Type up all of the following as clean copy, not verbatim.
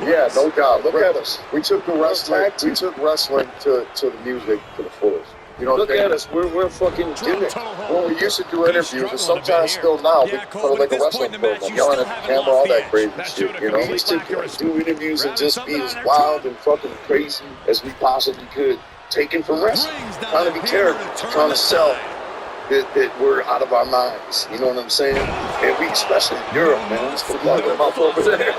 Yeah, no doubt. Look at us. We took the wrestling. We took wrestling to the music to the fullest. You know, look at us. We're fucking gimmick. When we used to do interviews, and sometimes still now, we put it like a wrestling program, yelling at the camera, all that crazy shit. You know, we used to do interviews and just be as wild and fucking crazy as we possibly could, taken from wrestling, trying to be characters, trying to sell that we're out of our minds. You know what I'm saying? And we, especially in Europe, man, it's the love them up over there.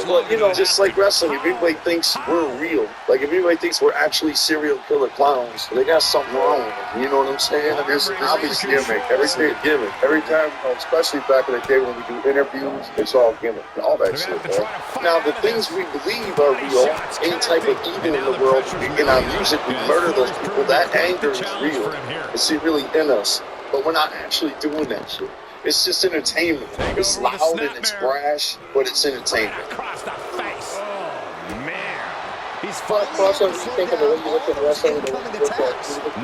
But, you know, just like wrestling, if anybody thinks we're real, like if anybody thinks we're actually serial killer clowns, they got something wrong with them. You know what I'm saying? I mean, it's obviously gimmick. Everything is gimmick. Every time, you know, especially back in the day when we do interviews, it's all gimmick. All that shit, man. Now, the things we believe are real, any type of evil in the world, in our music, we murder those people. That anger is real. It's really in us. But we're not actually doing that shit. It's just entertainment. It's loud and it's brash, but it's entertainment.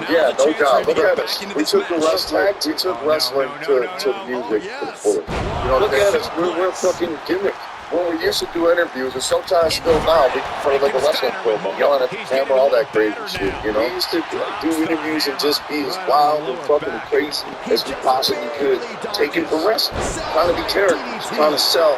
Yeah, no doubt. Look at us. We took the wrestling. We took wrestling to the music to the fullest. You know, look at us. We're fucking gimmick. When we used to do interviews, and sometimes still now, we put it like a wrestling program, yelling at the camera, all that crazy shit. You know, we used to do interviews and just be as wild and fucking crazy as we possibly could, taken from wrestling, trying to be characters, trying to sell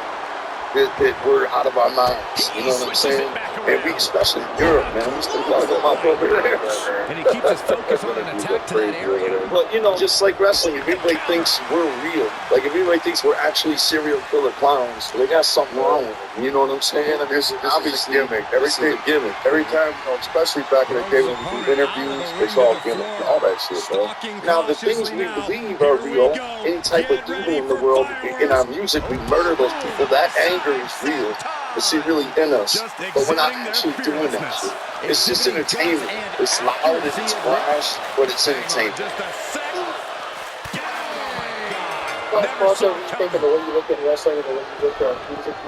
that we're out of our minds. You know what I'm saying? And we, especially in Europe, man, we still love them up over there. And he keeps his focus on an attack to that area. But, you know, just like wrestling, if anybody thinks we're real, like if anybody thinks we're actually serial killer clowns, they got something wrong with them. You know what I'm saying? I mean, it's obviously gimmick. Everything gimmick. Every time, you know, especially back in the day when we do interviews, it's all gimmick. All that shit, man. Now, the things we believe are real, any type of evil in the world, in our music, we murder those people. That anger is real. It's really in us, but we're not actually doing that shit. It's just entertainment. It's loud and it's brash, but it's entertainment.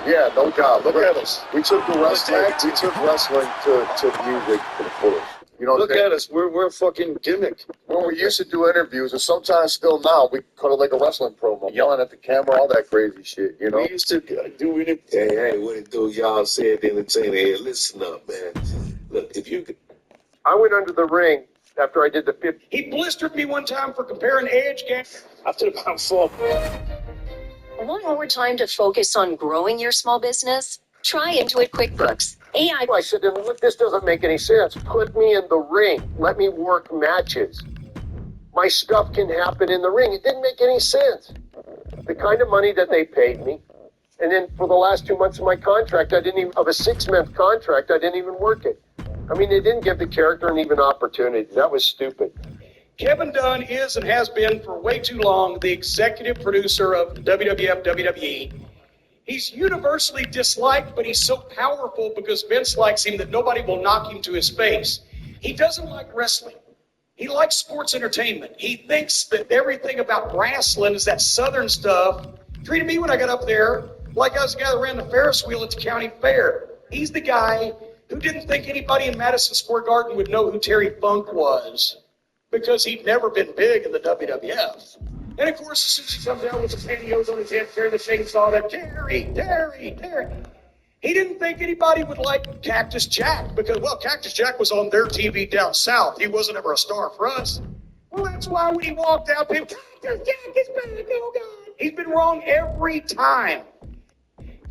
Yeah, no doubt. Look at us. We took the wrestling. We took wrestling to the music to the fullest. You know, look at us. We're fucking gimmick. When we used to do interviews, and sometimes still now, we cut it like a wrestling program, yelling at the camera, all that crazy shit. You know, we used to do interviews. Hey, what it do? Y'all said entertainer. Hey, listen up, man. Look, if you could. I went under the ring after I did the 50. He blistered me one time for comparing Edge games. I took about 4. Want more time to focus on growing your small business? Try Intuit QuickBooks. I said, look, this doesn't make any sense. Put me in the ring. Let me work matches. My stuff can happen in the ring. It didn't make any sense. The kind of money that they paid me, and then for the last 2 months of my contract, of a 6-month contract, I didn't even work it. I mean, they didn't give the character an even opportunity. That was stupid. Kevin Dunn is and has been for way too long the executive producer of WWF WWE. He's universally disliked, but he's so powerful because Vince likes him that nobody will knock him to his face. He doesn't like wrestling. He likes sports entertainment. He thinks that everything about wrestling is that Southern stuff. Treated me when I got up there like I was the guy that ran the Ferris wheel at the county fair. He's the guy who didn't think anybody in Madison Square Garden would know who Terry Funk was because he'd never been big in the WWF. And of course, as soon as he comes out with the pantyhose on his head, carrying the chainsaw, that Terry. He didn't think anybody would like Cactus Jack because, well, Cactus Jack was on their TV down south. He wasn't ever a star for us. Well, that's why when he walked out, people, Cactus Jack is back, oh God. He's been wrong every time.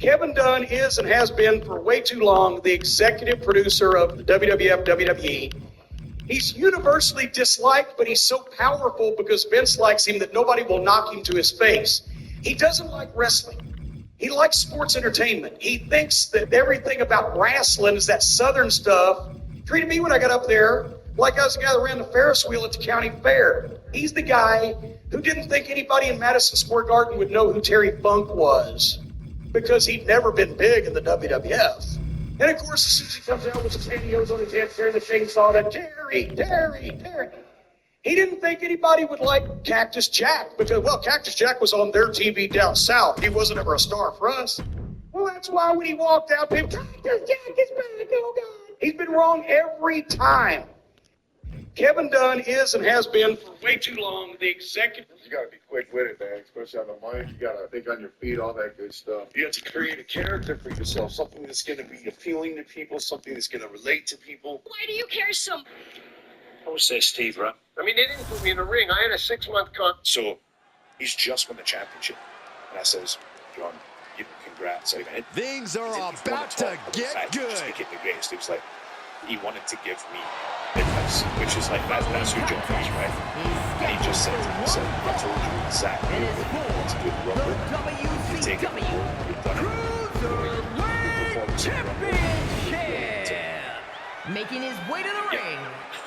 Kevin Dunn is and has been for way too long the executive producer of the WWF WWE. He's universally disliked, but he's so powerful because Vince likes him that nobody will knock him to his face. He doesn't like wrestling. He likes sports entertainment. He thinks that everything about wrestling is that Southern stuff. Treated me when I got up there like I was the guy that ran the Ferris wheel at the county fair. He's the guy who didn't think anybody in Madison Square Garden would know who Terry Funk was because he'd never been big in the WWF. And of course, as soon as he comes out with the pantyhose on his head, carrying the chainsaw, that Terry. He didn't think anybody would like Cactus Jack because, well, Cactus Jack was on their TV down south. He wasn't ever a star for us. Well, that's why when he walked out, people, Cactus Jack is back, oh God. He's been wrong every time. Kevin Dunn is and has been for way too long the executive. You gotta be quick with it, man. Especially on the mic. You gotta think on your feet, all that good stuff. You have to create a character for yourself, something that's gonna be appealing to people, something that's gonna relate to people. Why do you care so much? How says Steve, right? I mean, they didn't put me in the ring. I had a 6-month contract. So he's just won the championship, and I says, John, congrats. Things are about to get good. Just became the greatest. It was like he wanted to give me advice, which is like that's who John is, right? And he just said to me, said, I told you exactly what to do the rubber. You take it, you've done it. Championship! Making his way to the ring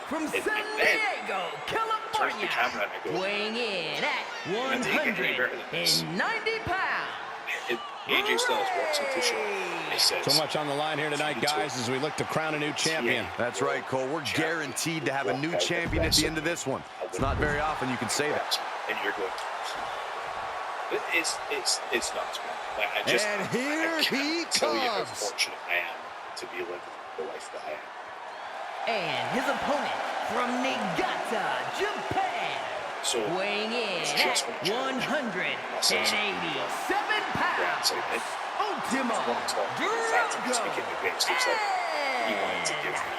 from San Diego, California, weighing in at 190 pounds. AJ Styles walks into the show and he says, So much on the line here tonight, guys, as we look to crown a new champion. That's right, Cole. We're guaranteed to have a new champion at the end of this one. It's not very often you can say that. And you're going to it's nuts, man. Like, I just, and here I he tell you how comes. fortunate I am to be living the life that I am. And his opponent from Niigata, Japan, So weighing in just at when 187 pounds, Ultimo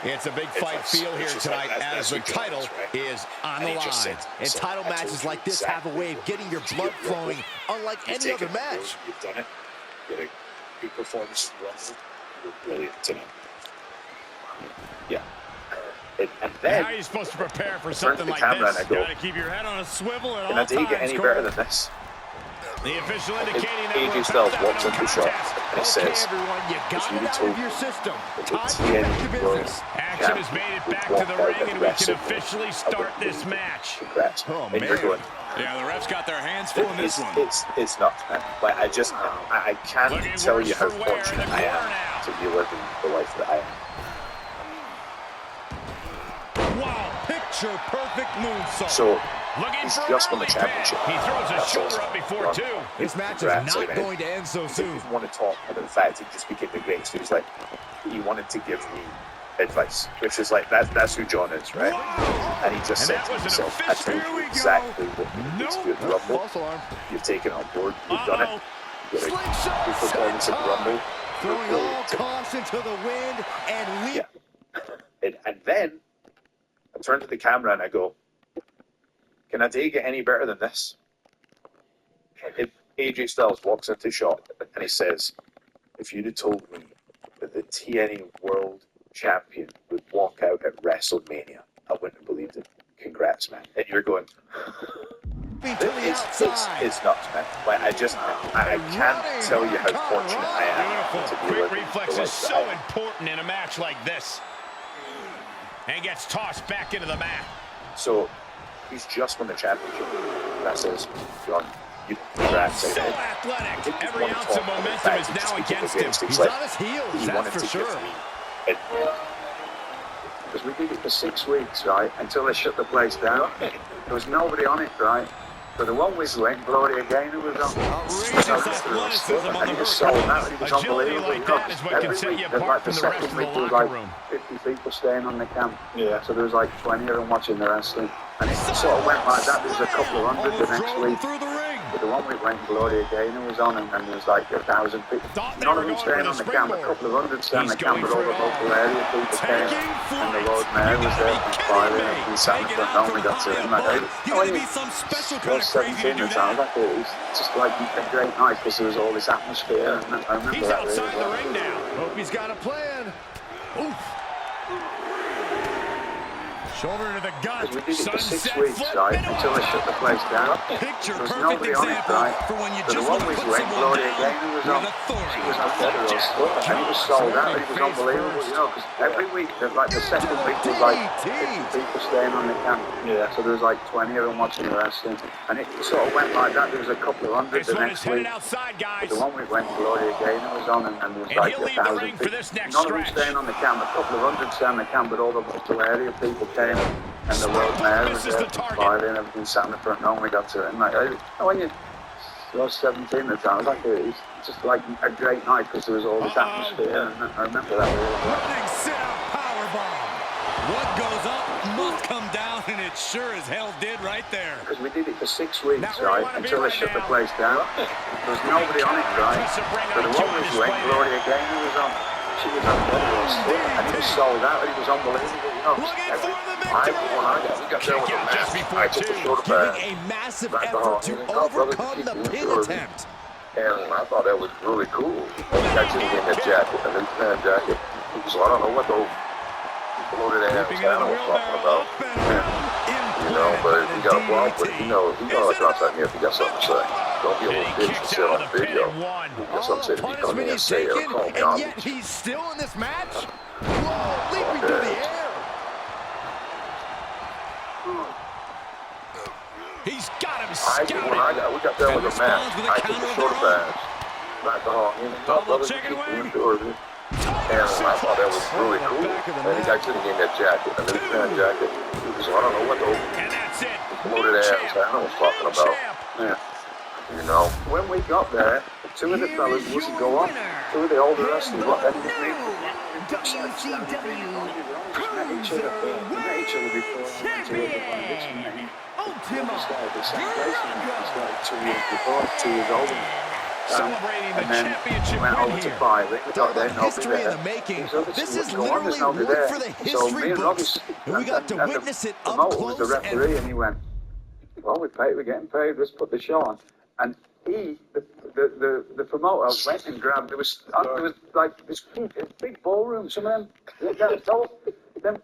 It's a big fight feel here tonight as the title is on the line. And title matches like this have a way of getting your blood flowing unlike any other match. You've done it. You had a good performance. You're brilliant tonight. Yeah. And then, how are you supposed to prepare for something like this? You gotta keep your head on a swivel at all times. Can I take it any better than this? The official indicating that AJ Styles walks into the shop and he says, everyone, you got it out of your system. Time to TNA get to business. Action has made it back to the ring, and we can officially start this match. Congrats. Oh, and you're going, yeah, the refs got their hands full in this one. It's nuts, man. Like, I can't tell you how fortunate I am to be living the life that I am. Wow, picture perfect moonsault. So he's just won the championship. He throws his shoulder up before two. This match is not going to end so soon. He want to talk about the fact he just became the greatest. He was like, he wanted to give me advice, which is like that's who John is, right? Wow. And he just said to himself, I told you exactly what you need to do at the Rumble. You've taken on board. You've done it. You had a good performance at the Rumble. Throwing all caution to the wind and leap. Yeah. And then I turn to the camera and I go, can I take it any better than this? If AJ Styles walks into the shop and he says, if you'd have told me that the TNA World Champion would walk out at WrestleMania, I wouldn't have believed it. Congrats, man. And you're going, it's nuts, man. Like, I can't tell you how fortunate I am to be Quick living reflex the is life so that I am. important in a match like this. And gets tossed back into the mat. So he's just won the championship. That says, John, you congrats. So athletic. Every ounce of momentum is now against him. He's on his heels, that's for sure. Because we did it for 6 weeks, right, until they shut the place down. There was nobody on it, right? So the 1 week went, Gloria Gaynor was on. Outrageous athleticism on the verge. Agility like that is what can set you apart from the rest of the locker room. 50 people staying on the camp. Yeah. So there was like 20 of them watching the wrestling. And it sort of went like that. There was a couple of hundred the next week. But the 1 week went, Gloria Gaynor was on, and there was like 1,000 people. None of them staying on the camp. A couple of hundred staying on the camp, but all the local area people came. And the Lord Mayor was there from Friday, and we sat in the front row, we got to him. Like, I was 17 at the time. Like, it was just like a great night because there was all this atmosphere. And I remember He's that outside really the ring now. Hope he's got a plan. Oof. Shoulder to the gut. We did it for 6 Sunset weeks, flip. right, until they shut the place down. Picture There was perfect nobody on it, example right? for when you So the just 1 want to week put went, someone Gloria down Gaynor was on. with authority. She was on federal stuff, and it was sold out. It was unbelievable, you know, because every week, like the second week was like 50 people staying on the camp. Yeah. So there was like 20 of them watching the wrestling. And it sort of went like that. There was a couple of hundred This the one is next headed week. outside, guys. The 1 week went, Gloria Gaynor was on, and there was And like he'll leave the 1,000 ring for people. this next None of them stretch. staying on the camp. A couple of hundred staying on the camp, but all the local area people came. And the World Mayor was Misses there the from target. Friday, and everything sat in the front row, and we got to it. And like, when I was 17 at the time, it was just like a great night because there was all this atmosphere, and I remember that really well. Running sit-out powerbomb. What goes up must come down. sure as hell did right there. Because we did it for 6 weeks, right, until they shut the place down. There was nobody on it, right? But the one was went, Gloria Gaynor was on. She was on and it was sold out, and it was unbelievable, you know. We got there with a match. I took the shoulder pad. Giving a massive effort to overcome the pin attempt. And I thought that was really cool. The guy sitting in that jacket, the Lieutenant jacket. So I don't know what the loaded ass animal was talking about. You know, but if you got a problem with it, you know how to contact me if you got something to say. Don't be a little bitch and sit on the video. You got something to say to me, come in and say it or call me on. And yet he's still in this match? Whoa, leaping through the air. He's got him scouted. We got there with a match. I took the shoulder pads. Back to Hall. Double chicken wing. And I thought that was really cool. And the guy sitting in that jacket, the Lieutenant jacket. So I don't know what the loaded ass animal was talking about. Yeah. You know. When we got there, 2 of the fellas wouldn't go on. 2 of the older wrestlers, what they didn't mean. WCW Met each other before. Champion, Ultimo Started the same place. Started 2 years before, 2 years older. Celebrating the and then championship went win over to here. 5. We got there, nobody History in there. the making. These others This is wouldn't go on, literally there's nobody one there. for the So history me and books. Robbie, And we got to and witness it up promoter was close. the referee, and he went, well, we're getting paid, let's put the show on. And he, the promoter, went and grabbed, there was like this big ballroom, some of them, them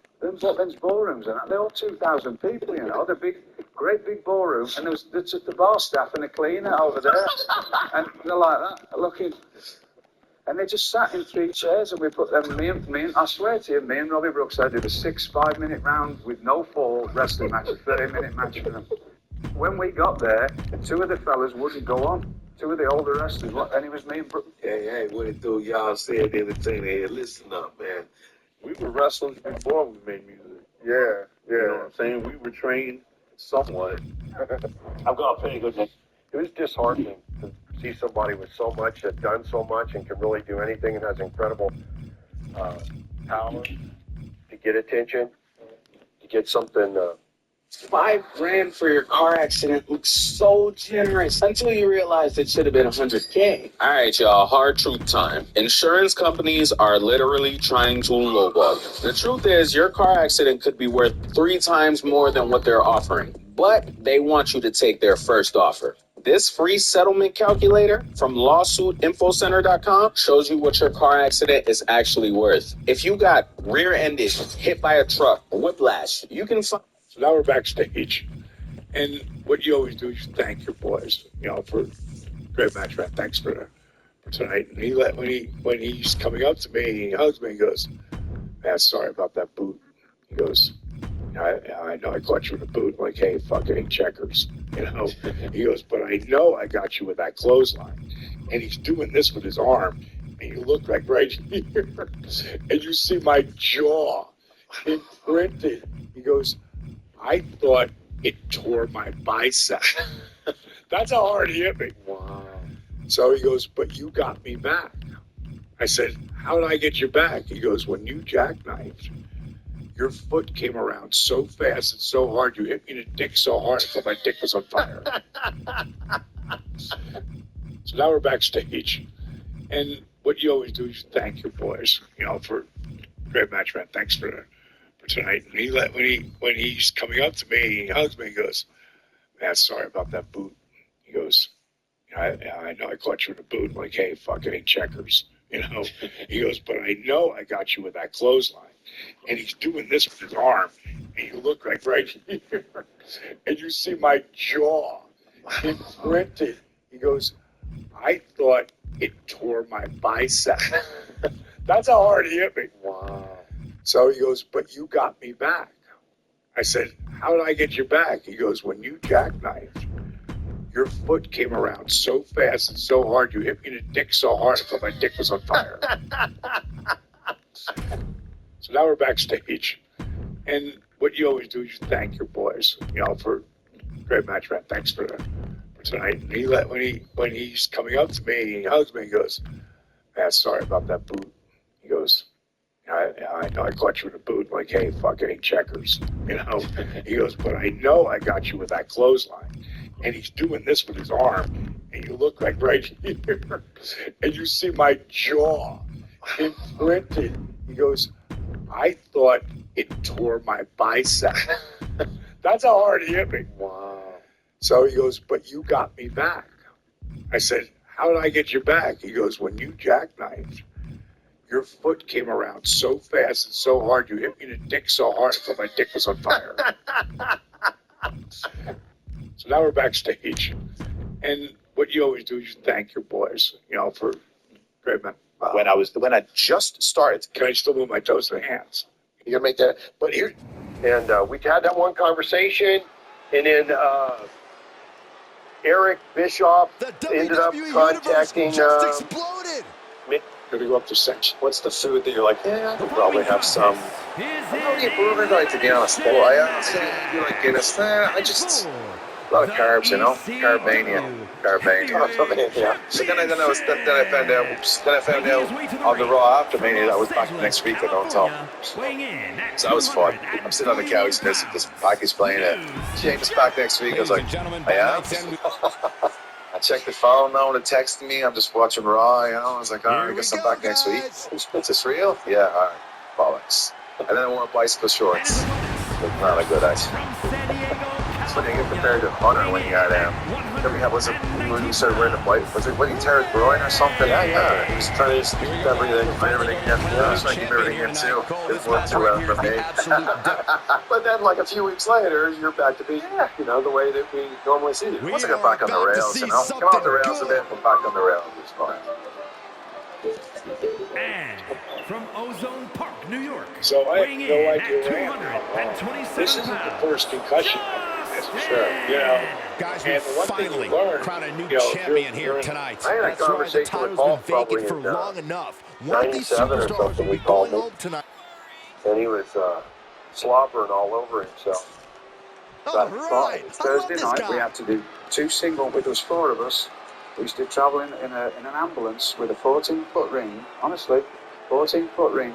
ballrooms, and they're all 2,000 people, you know, the great big ballroom, and there was the bar staff and the cleaner over there, and they're like that, looking, and they just sat in 3 chairs, and we put them, me and I swear to you, me and Robbie Brookside did a 6 5-minute round with no fall wrestling match, a 30-minute match for them. When we got there, 2 of the fellas wouldn't go on. 2 of the older wrestlers, and it was me and Brooke. Hey, what it do? Y'all said the entertainer. Hey, listen up, man. We were wrestlers before we made music. Yeah. You know what I'm saying? We were trained somewhat. I'm going to tell you, it was disheartening to see somebody with so much, had done so much, and can really do anything, and has incredible power to get attention, to get something. $5,000 for your car accident looks so generous until you realize it should have been $100K. All right, y'all, hard truth time. Insurance companies are literally trying to lowball you. The truth is, your car accident could be worth 3 times more than what they're offering, but they want you to take their first offer. This free settlement calculator from lawsuitinfocenter.com shows you what your car accident is actually worth. If you got rear-ended, hit by a truck, whiplash, you can find. So now we're backstage, and what you always do is thank your boys, you know, for great match, man. Thanks for tonight. And when he's coming up to me, he hugs me and goes, "Man, sorry about that boot." He goes, "I know I caught you with a boot." I'm like, "Hey, fuck, it ain't checkers," you know. He goes, "But I know I got you with that clothesline," and he's doing this with his arm, and you look like right here, and you see my jaw imprinted. He goes, "I thought it tore my bicep." That's how hard he hit me. Wow. So he goes, "But you got me back." I said, "How did I get you back?" He goes, "When you jackknifed, your foot came around so fast and so hard, you hit me in the dick so hard, I thought my dick was on fire." So now we're backstage. And what you always do is thank your boys, you know, for great match, man. Thanks for tonight. And when he's coming up to me, he hugs me and goes, "Man, sorry about that boot." He goes, I know I caught you with a boot." I'm like, "Hey, fuck, it ain't checkers," you know. He goes, "But I know I got you with that clothesline." And he's doing this with his arm, and you look like right here, and you see my jaw imprinted. He goes, "I thought it tore my bicep." That's how hard he hit me. Wow. So he goes, "But you got me back." I said, "How did I get you back?" He goes, "When you jackknifed, your foot came around so fast and so hard, you hit me in the dick so hard, I thought my dick was on fire." So now we're backstage. And what you always do is thank your boys, you know, for great match, man. Thanks for tonight. And when he's coming up to me, he hugs me and goes, "Man, sorry about that boot." He goes, I know I caught you in a boot. Like, hey, fuck, it ain't checkers. You know? He goes, but I know I got you with that clothesline. And he's doing this with his arm. And you look like right here. And you see my jaw imprinted. He goes, I thought it tore my bicep. That's how hard he hit me. Wow. So he goes, but you got me back. I said, how did I get you back? He goes, when you jackknifed, your foot came around so fast and so hard, you hit me in the dick so hard, I thought my dick was on fire. So now we're backstage. And what you always do is you thank your boys, you know, for great men. When I just started, Can I still move my toes to the hands? you gotta make that. But here, And we had that one conversation, and then Eric Bischoff The ended up WWE contacting. universe just exploded. gonna go up to 6. What's the food that you're like, yeah, I could probably have some. Is I don't eat bourbon, like, to be honest. Well, I honestly do like Guinness. I just a lot of carbs, you know. Carbmania. Yeah. So then I found out. Oops. Then I found out on the Raw after Mania that was back next week. I don't tell. So that was fun. I'm sitting on the couch and this package playing it. James back next week. I was like, I am. I checked the phone. No one had texted me. I'm just watching Raw. You know, I was like, all right, I guess I'm back next week. Is this real? Yeah. All right. Bollocks. And then I wore bicycle shorts. Looked not a good idea. It's funny, I get compared to Hunter when he had was it when he started wearing the bike? Was it when he tear his groin or something? Yeah. He was trying to keep everything in. I was trying to keep everything in too. It worked too well for me. But then, like a few weeks later, you're back to being, you know, the way that we normally see you. Once I got back on the rails, you know, come off the rails a bit, but back on the rails, it's fine. And from Ozone Park, New York. So I have weighing no in idea at where I am. 227 This isn't the pounds. first concussion. That's for sure. You know, Guys, and we the one thing finally you learn, crown a new you know, champion you're here in- tonight. I had a That's right, the conversation with title's Paul been vacant probably for in, long enough. One of these 97 or superstars something, will we be called going him. home tonight. And he was slobbering all over himself. All right, I love Thursday this night, we guy. had to do 2 single. There was 4 of us. We used to travel in an ambulance with a 14-foot ring. Honestly, 14-foot ring.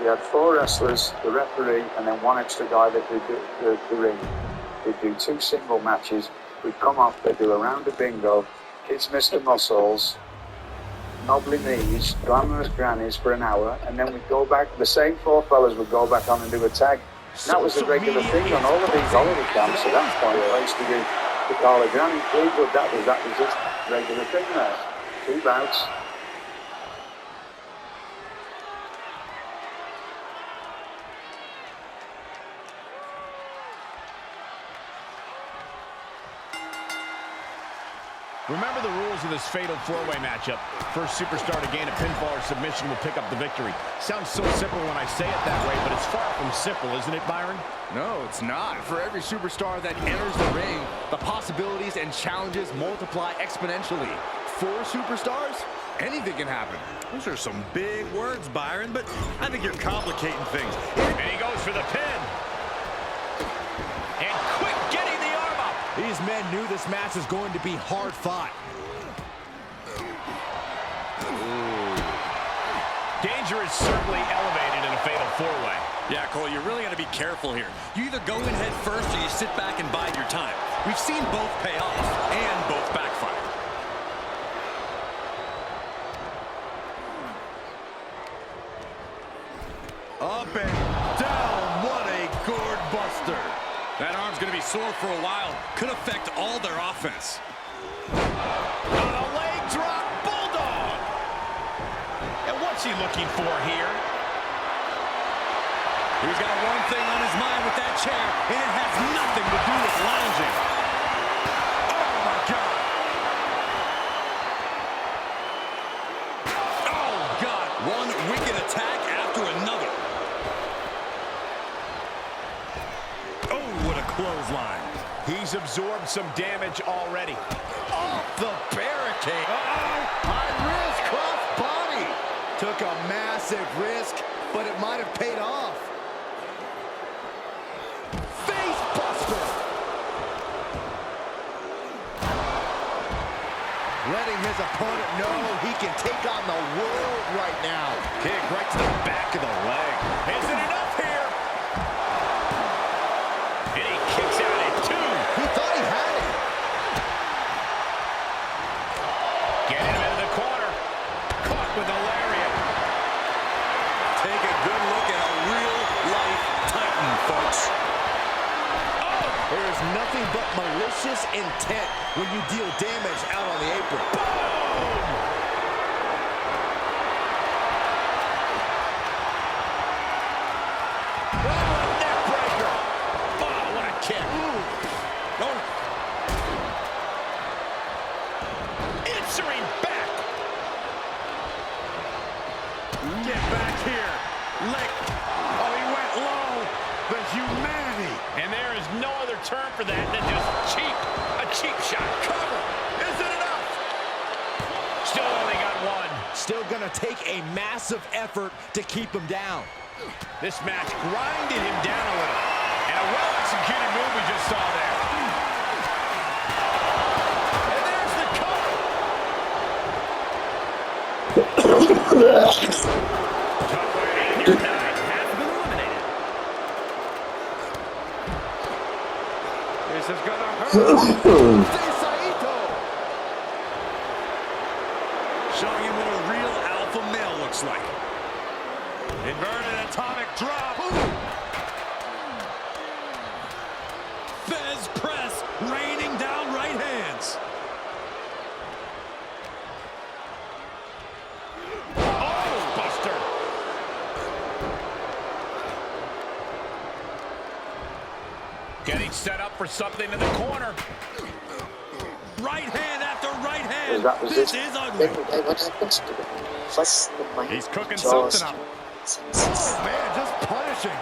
We had 4 wrestlers, the referee, and then 1 extra guy that did the ring. We'd do 2 single matches. We'd come off, they'd do a round of bingo, kids Mr. Muscles, knobbly knees, glamorous grannies for an hour, and then we'd go back, the same 4 fellas would go back on and do a tag. And that was a regular thing on all of these holiday camps at that point. I used to do the Carla Granny, Fleetwood, that was just regular thing there. 2 bouts. Remember the rules of this fatal 4-way matchup. First superstar to gain a pinfall or submission will pick up the victory. Sounds so simple when I say it that way, but it's far from simple, isn't it, Byron? No, it's not. For every superstar that enters the ring, the possibilities and challenges multiply exponentially. 4 superstars? Anything can happen. Those are some big words, Byron, but I think you're complicating things. And he goes for the pin. And quick getting the arm up. These men knew this match was going to be hard fought. Danger is certainly elevated in a fatal 4-way. Yeah, Cole, you're really going to be careful here. You either go in head first or you sit back and bide your time. We've seen both pay off and both backfire. Up and down, what a gourd buster. That arm's going to be sore for a while. Could affect all their offense. On a leg drop, bulldog. And what's he looking for here? He's got one thing on his mind with that chair, and it has nothing to do with lounging. Oh, my God. Oh, God. One wicked attack after another. Oh, what a clothesline. He's absorbed some damage already. Off the barricade. High risk cross body. Took a massive risk, but it might have paid off. Face buster. Letting his opponent know he can take on the world right now. Kick right to the back of the leg. Isn't enough here? And he kicks out at 2. He thought he had it. Getting him into the corner. Caught with the lariat. Take a good look at a real-life Titan, folks. Oh! There is nothing but malicious intent when you deal damage out on the apron. Boom! Oh, neck breaker. Oh, what a kick. Answering back. Get back here. Leg. Oh, he went low. The humanity. And there is no other term for that than just cheap. A cheap shot. Cover. Is it enough? Still only got 1. Still gonna take a massive effort to keep him down. This match grinded him down a little. And a well-executed move we just saw there. And there's the cover. Top weight number 9 has been eliminated. This is gonna hurt. Showing him what a real alpha male looks like. Inverted atomic drop. Fez press, raining down right hands. Oh, buster. Getting set up for something in the corner. Right hand after right hand. This is ugly. He's cooking something up. Oh, man, just punishing.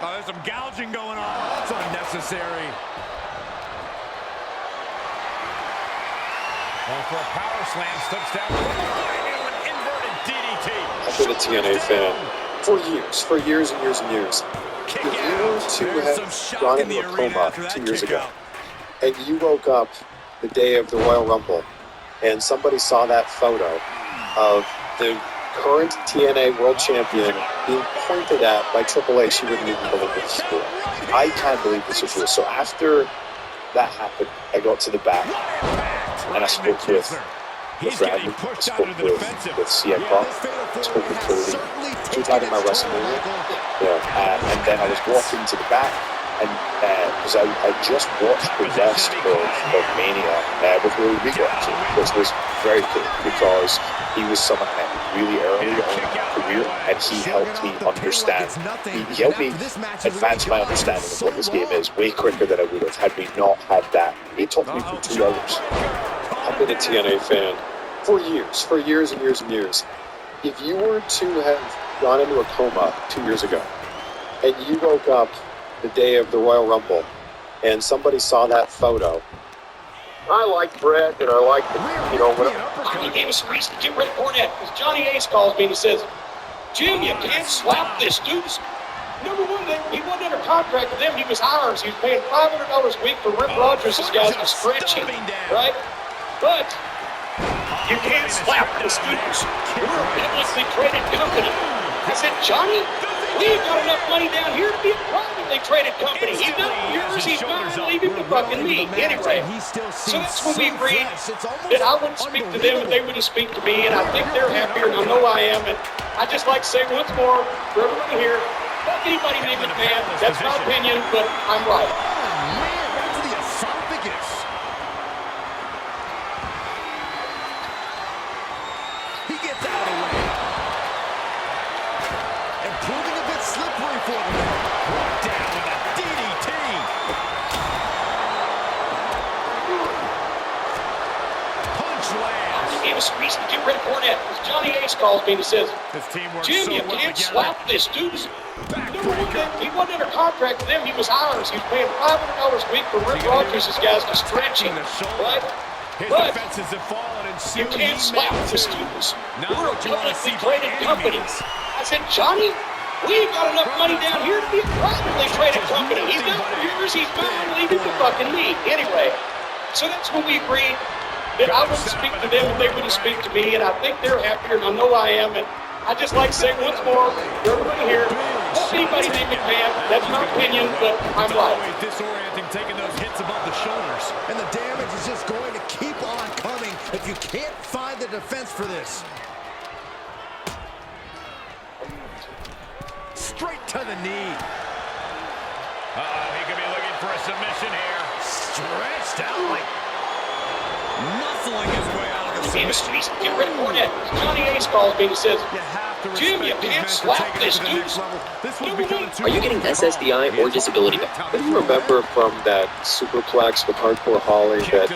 Oh, there's some gouging going on. That's unnecessary. And for a power slam, slips down the line into an inverted DDT. I've been a TNA fan for years and years and years. If you were to have gone into a coma 2 years ago, and you woke up the day of the Royal Rumble, and somebody saw that photo of the current TNA World Champion being pointed at by Triple H, you wouldn't even believe this. I can't believe this is real. So after that happened, I got to the back, and I spoke with Bradley, I spoke with CM Punk, I spoke with Cody. We were talking about WrestleMania, and then I was walking to the back, and because I just watched the rest of Mania with Willie Regal, actually, which was very cool because he was someone I met really early on in my career, and he helped me understand. He helped me advance my understanding of what this game is way quicker than I would have had we not had that. He taught me for 2 hours. I've been a TNA fan for years and years and years. If you were to have gone into a coma 2 years ago, and you woke up the day of the Royal Rumble, and somebody saw that photo. I like Brett, and I like the, whatever. He gave us a reason to get rid of Cornette, because Johnny Ace calls me and he says, Jim, you can't slap this dude. Number one, he wasn't under contract with them. He was ours. He was paying $500 a week for Rip Rogers' guys to stretch him, right? But you can't slap this dude. We're a publicly traded company. I said, Johnny, we ain't got enough money down here to be a privately traded company. He's not yours, he's mine, leave him to fucking me. Anyway, so that's when we agreed that I wouldn't speak to them and they wouldn't speak to me, and I think they're happier, and I know I am, and I just like to say once more, for everyone here, fuck anybody named McMahon, that's my opinion, but I'm right. Right to the esophagus. He gets out of the way. And proving a bit slippery for him. Brought down with a DDT. Punch lands. He gave us a reason to get rid of Cornette, because Johnny Ace calls me and he says, Jim, you can't slap this dude. Number one, he wasn't under contract with them. He was ours. He was paying $500 a week for Rip Rogers' guys to stretch him, right? But you can't slap this dude. We're a publicly traded company. I said, Johnny, we ain't got enough money down here to be a privately traded company. He's not yours, he's mine, leave him to fucking me. Anyway, So that's when we agreed that I wouldn't speak to them and they wouldn't speak to me, and I think they're happier, and I know I am. And I just like to say once more, everybody here, won't anybody name McMahon. That's my opinion, but I'm right. Disorienting, taking those hits above the shoulders. And the damage is just going to keep on coming if you can't find the defense for this. Straight to the knee. He could be looking for a submission here. Stretched out like muscling his way out of the submission. Get rid of that. Johnny Ace calls me and says, Jim, you can't slap this dude. Are you getting SSDI or disability? What do you remember from that superplex with Hardcore Holly that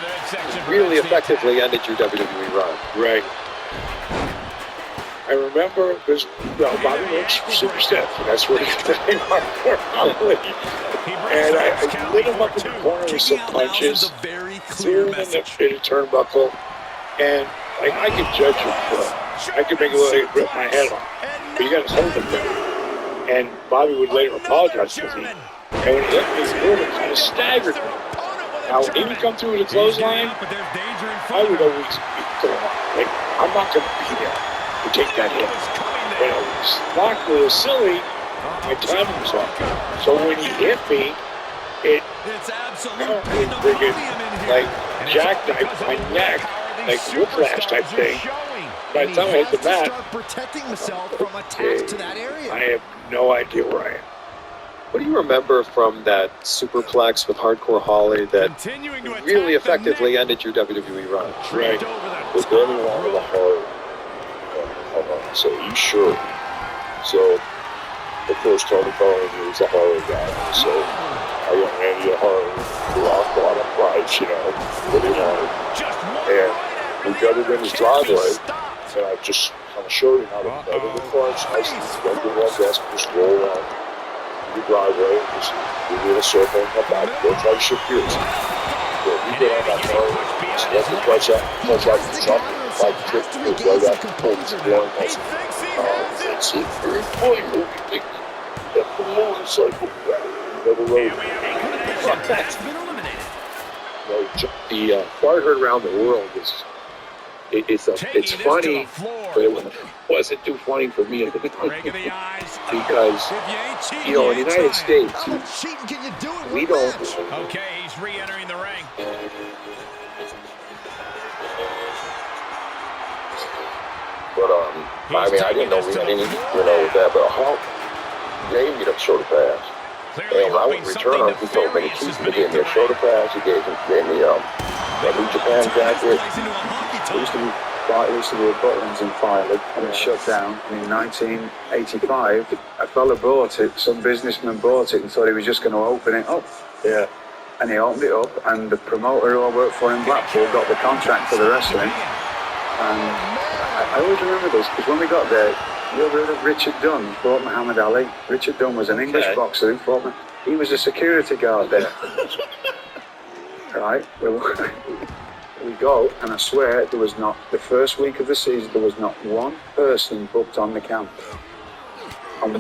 really effectively ended your WWE run? Right. I remember because Bobby Roode super stiff, and that's where he got the name Hardcore Holly. And I lit him up in the corner with some punches, threw him in the turnbuckle, and I could judge him for it. I could make it look like he ripped my head off, but you got to hold him there. And Bobby would later apologize to me. And when he hit me, his movement kind of staggered me. Now, when he would come through with a clothesline, I would always be going on. Like, I'm not going to be there to take that hit. But I was knocked a little silly. My timing was off. So when he hit me, it friggin' like jackknifed my neck, like whiplash type thing. By the time I hit the mat, I have no idea where I am. What do you remember from that superplex with Hardcore Holly that really effectively ended your WWE run? Right. Was the only one with a hard. So you sure? So the first Tony Khan was a horror guy. So I went Andy a horror rock bottom price, what he wanted. And we got it in his driveway, and I just kind of showed him how to feather the clutch, nice and regular one desk, just roll around the driveway, just do a little circle and come back, go try to shift gears. So we get on that car, just let the clutch out, and jump, like trip, right out the pole, he's blowing us. It's very funny movie. The motorcycle never rode. The Far Heard Around the World is it's funny, but it wasn't too funny for me at the time because in the United States we don't. Okay, he's re-entering the ring. But I mean, I didn't know we had any, with that. But Hulk gave me the shoulder pass. And when I would return him, he told me to keep me. He gave me a shoulder pass. He gave me a New Japan jacket. It used to be a Butlins in Filey, and it shut down. And in 1985, a fella bought it. Some businessman bought it and thought he was just going to open it up. Yeah. And he opened it up, and the promoter who I worked for in Blackpool got the contract for the wrestling. And I always remember this, because when we got there, you ever heard of Richard Dunn, who fought Muhammad Ali? Richard Dunn was an English boxer who fought me. He was a security guard there. Right? We go, and I swear there was not, the first week of the season, there was not one person booked on the camp. And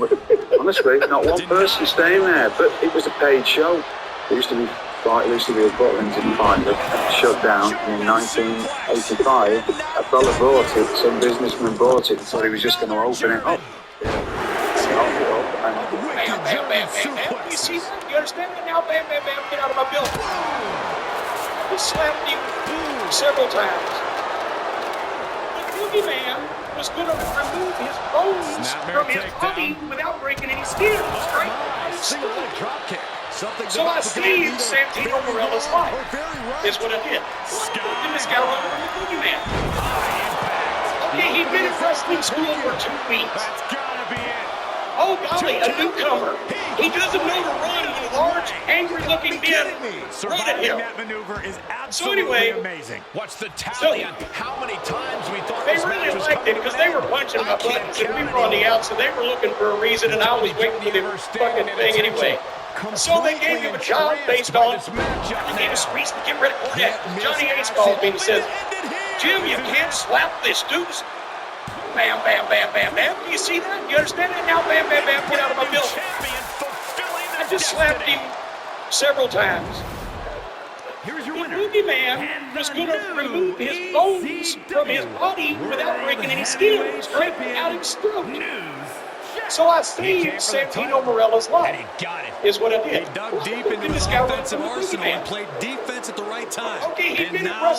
honestly, not one person staying there, but it was a paid show. It used to be a Butlins in Filey, shut down. And in 1985, a fella bought it, some businessman bought it and thought he was just going to open it up. And he opened it up and... Bam, bam, bam, bam, bam. You see that? You understand that now? Bam, bam, bam, get out of my building. I slapped him several times. The boogeyman was going to remove his bones from his body without breaking any skin. Right? Single leg drop kick. So I saved Santino Marella's life. Is what I did. Look at this guy running from the boogeyman. Okay, he'd been in wrestling school for 2 weeks. That's gotta be it. Oh golly, a newcomer. He doesn't know to run when large, angry-looking men run at him. That maneuver is So anyway, amazing. What's the tally on how many times we thought they really liked it because they were punching my buttons and we were on the out, so they were looking for a reason, and I was waiting for the fucking thing anyway. So they gave him a job based on, they gave us a reason to get rid of Cornette. Johnny Ace called me and says, Jim, you can't slap this dude. Bam, bam, bam, bam, bam. Do you see that? You understand that now? Bam, bam, bam, get out of my building. I just slapped him several times. Here's your The winner. boogeyman was going to remove his bones from his body without breaking any skin, straight out his throat. So I saved Santino Morella's life. And he got it. Is what I did. He dug deep into his offensive arsenal and played defense at the right time. Okay, he And did it now